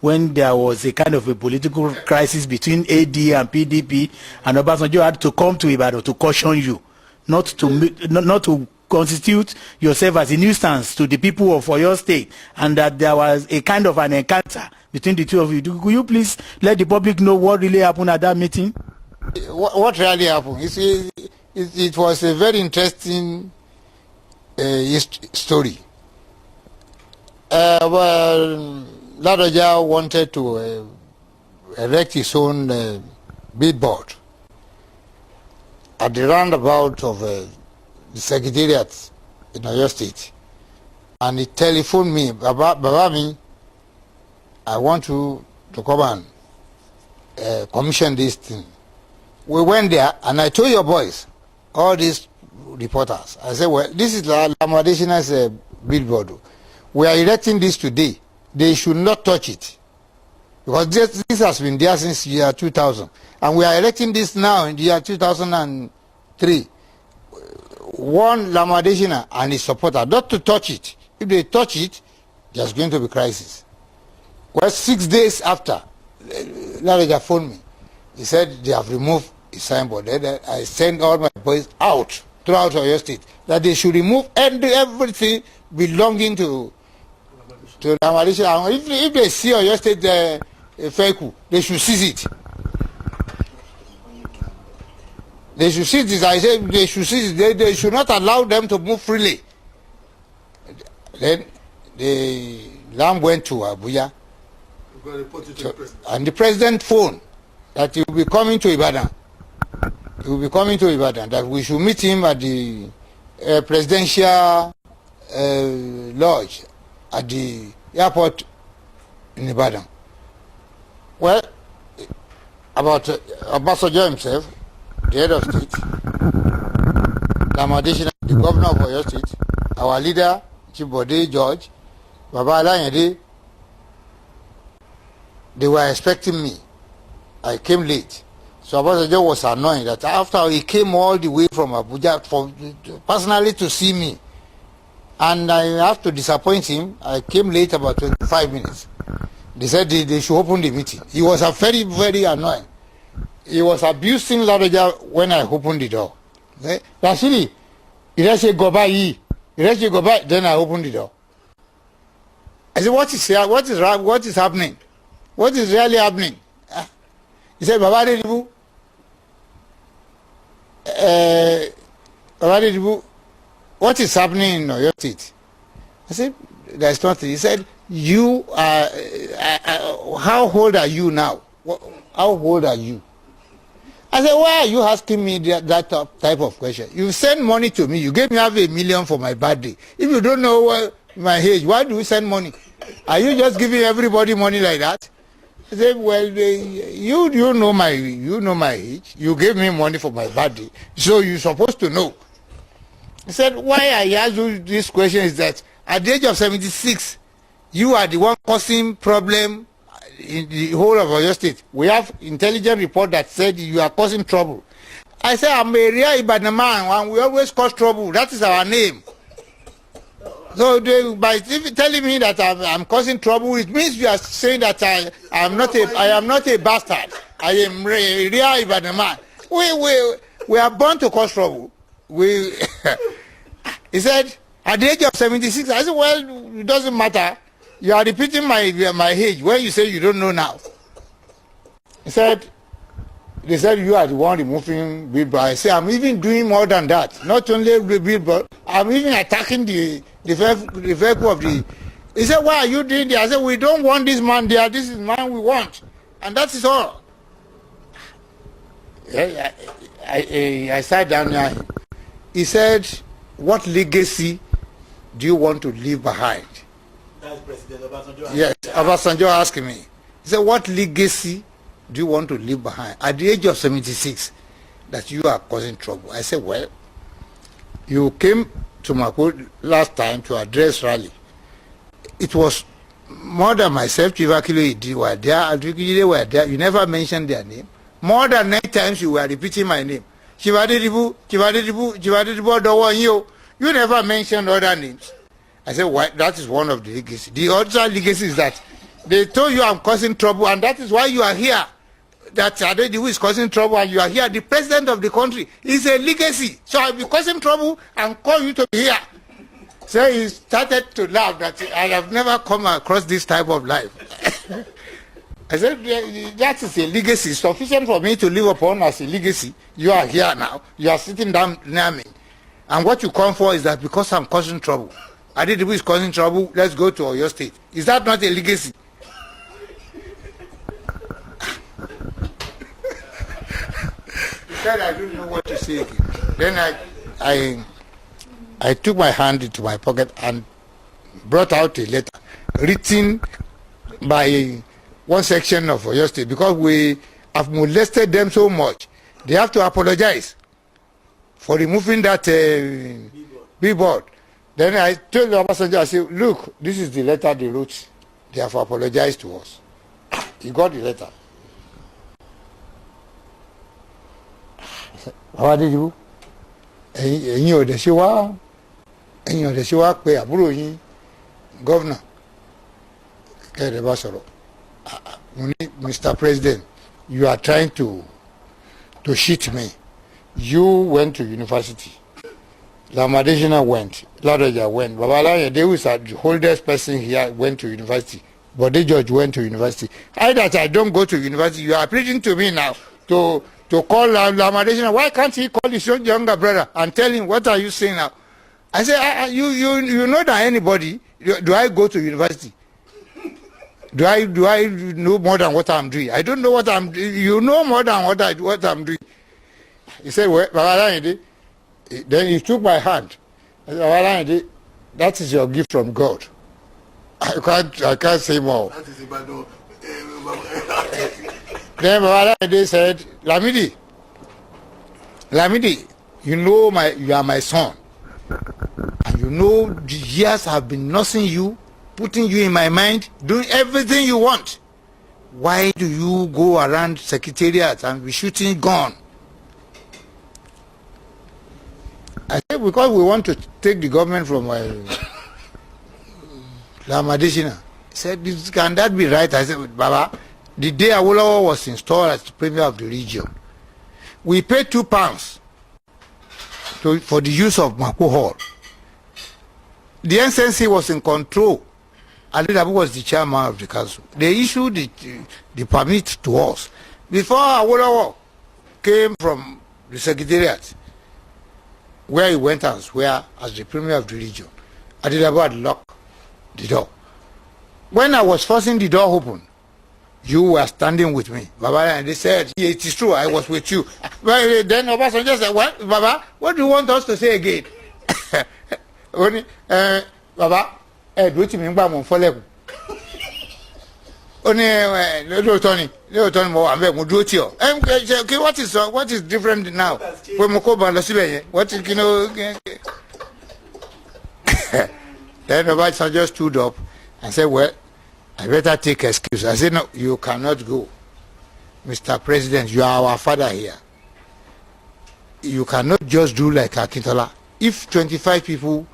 when there was a kind of a political crisis between AD and PDP, and Obasanjo had to come to Ibadan to caution you, not to constitute yourself as a nuisance to the people of your state, and that there was a kind of an encounter between the two of you. Could you please let the public know what really happened at that meeting? What really happened? It was a very interesting story. Well, Ladoja wanted to erect his own billboard at the roundabout of the secretariat in Oyo State, and he telephoned me, Babami, I want you to come and commission this thing. We went there, and I told your boys, all these reporters, I said, well, this is Lamadeshina's billboard. We are erecting this today. They should not touch it, because this has been there since year 2000, and we are erecting this now in the year 2003. One Lamadeshina and his supporter not to touch it. If they touch it, there's going to be crisis. Well, 6 days after, Ladoja phoned me. He said they have removed his signboard. Then I sent all my boys out throughout Oyo State that they should remove everything belonging to Lamadeshina. If they see Oyo State fake, they should seize it. They should seize this. I said they should seize it. They should not allow them to move freely. Then the lamb went to Abuja, and the president phoned that he will be coming to Ibadan. He will be coming to Ibadan, that we should meet him at the presidential lodge at the airport in Ibadan. Well, about Obasanjo himself, the head of state, Lamadeshina, the governor of Oyo State, our leader, Chibode George, Baba Alayande, they were expecting me. I came late. So Obasanjo was annoyed that after he came all the way from Abuja personally to see me, and I have to disappoint him, I came late about 25 minutes. They said they should open the meeting. He was very, very annoyed. He was abusing Ladoja when I opened the door. Rashidi, go by. Then I opened the door. I said, what is happening? What is really happening? He said, Baba ADEDIBU, what is happening in Oyo State? I said, there's nothing. He said, you are, how old are you now? How old are you? I said, why are you asking me that type of question? You send money to me. You gave me $500,000 million for my birthday. If you don't know my age, why do you send money? Are you just giving everybody money like that? I said, well, you know my age. You gave me money for my birthday, so you're supposed to know. He said, why I asked you this question is that at the age of 76, you are the one causing problem in the whole of Oyo State. We have intelligence report that said you are causing trouble. I said, I'm a real Ibadan man, and we always cause trouble. That is our name. So by telling me that I'm causing trouble, it means you are saying that I am not a bastard. I am a real Ibadan man. We are born to cause trouble. He said, at the age of 76, I said, well, it doesn't matter. You are repeating my age when you say you don't know now. He said, they said you are the one removing billboard. I said, I'm even doing more than that. Not only the billboard, I'm even attacking the vehicle of the. He said, why are you doing that? I said, we don't want this man there. This is the man we want. And that is all. I sat down there. He said, what legacy do you want to leave behind? That's President Obasanjo. Yes, Obasanjo asked me. He said, what legacy do you want to leave behind at the age of 76 that you are causing trouble? I said, well, you came to Mako last time to address rally. It was more than myself, Chief Akilo were there, Adrikijide were there. You never mentioned their name. More than 9 times you were repeating my name. Chief ADEDIBU, Odowo. You never mentioned other names. I said, why? That is one of the legacies. The other legacy is that They told you I'm causing trouble, and that is why you are here. That ADEDIBU is causing trouble, and you are here. The president of the country is a legacy. So I'll be causing trouble and call you to be here. So he started to laugh that I have never come across this type of life. I said, that is a legacy. It's sufficient for me to live upon as a legacy. You are here now. You are sitting down near me. And what you come for is that because I'm causing trouble. ADEDIBU is causing trouble, let's go to your state. Is that not a legacy? He said, I don't know what to say again. Then I took my hand into my pocket and brought out a letter written by one section of your state, because we have molested them so much. They have to apologize for removing that billboard. Then I told Obasanjo, I said, look, this is the letter they wrote. They have apologized to us. He got the letter. ADEDIBU, ẹ̀yin ọ̀dẹ̀ ṣe wá pé àbúrò yín gọ́vnà kẹ́rẹ̀ bá sọ̀rọ̀. Mr. President, you are trying to cheat me. You went to university. Lamadeshina went. Ladoja went. Babalaya, they was the oldest person here, went to university. Bode George went to university. I don't go to university. You are preaching to me now to call Lamadeshina. Why can't he call his younger brother and tell him, what are you saying now? I say, you know that anybody, do I go to university? Do I know more than what I'm doing? I don't know what I'm doing. You know more than what I'm doing. He said, well, then he took my hand. I said, that is your gift from God. I can't say more. Then Babalade said, Lamidi, you are my son. And you know the years have been nursing you, putting you in my mind, doing everything you want. Why do you go around secretariat and be shooting gun? I said, because we want to take the government from Lamadeshina. He said, can that be right? I said, Baba, the day Awolowo was installed as the premier of the region, we paid £2 for the use of Mako Hall. The NCNC was in control. ADEDIBU was the chairman of the council. They issued the permit to us. Before Awolowo came from the secretariat, where he went elsewhere as the premier of the region, ADEDIBU had locked the door. When I was forcing the door open, you were standing with me, Baba, and they said, yeah, it is true, I was with you. But then Obasanjo said, what, Baba, what do you want us to say again? Baba, do you mean I'm for what is different now? What is, you know? Then Obasanjo stood up and said, well, I better take excuse. I said, no, you cannot go. Mr. President, you are our father here. You cannot just do like Akintola. If 25 people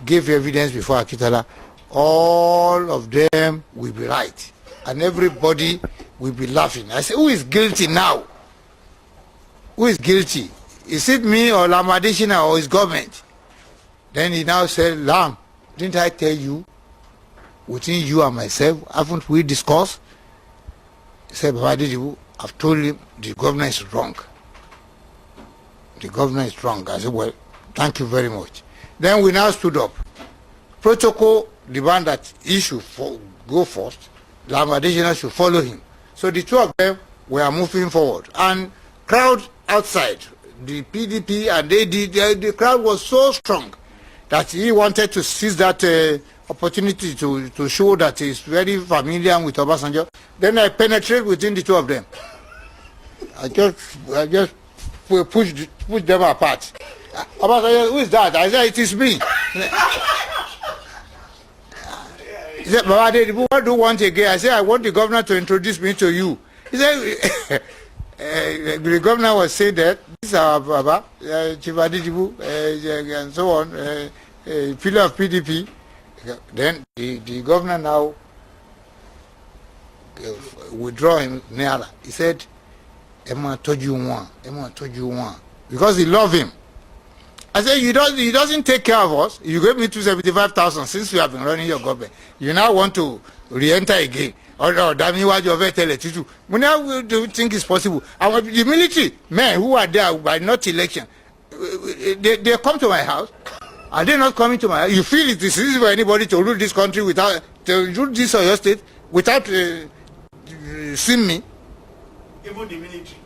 gave evidence before Akintola, all of them will be right. And everybody will be laughing. I said, who is guilty now? Who is guilty? Is it me or Lamadeshina or his government? Then he now said, Lam, didn't I tell you? Within you and myself, haven't we discussed? He said, ADEDIBU, I've told him the governor is wrong. The governor is wrong. I said, well, thank you very much. Then we now stood up. Protocol demand that he should go first. Lamadeshina should follow him. So the two of them were moving forward. And crowd outside, the PDP and the crowd was so strong that he wanted to seize that opportunity to show that he's very familiar with Obasanjo. Then I penetrate within the two of them. I just push them apart. Obasanjo, who is that? I said, it is me. He said, Baba, what do you want again? I said, I want the governor to introduce me to you. He said, the governor was saying that this is our Baba, Chief ADEDIBU, and so on, pillar of PDP. Then the governor now withdraw him Naira. He said, Emma told you one. Because he loved him. I said, he doesn't take care of us. You gave me 275,000 since you have been running your government. You now want to re-enter again. Or that means what you're telling you. We now do you think it's possible? The military men who are there by not election, they come to my house. Are they not coming to my house? You feel it is easy for anybody to rule this country without, to rule this or your state without seeing me? Even the military.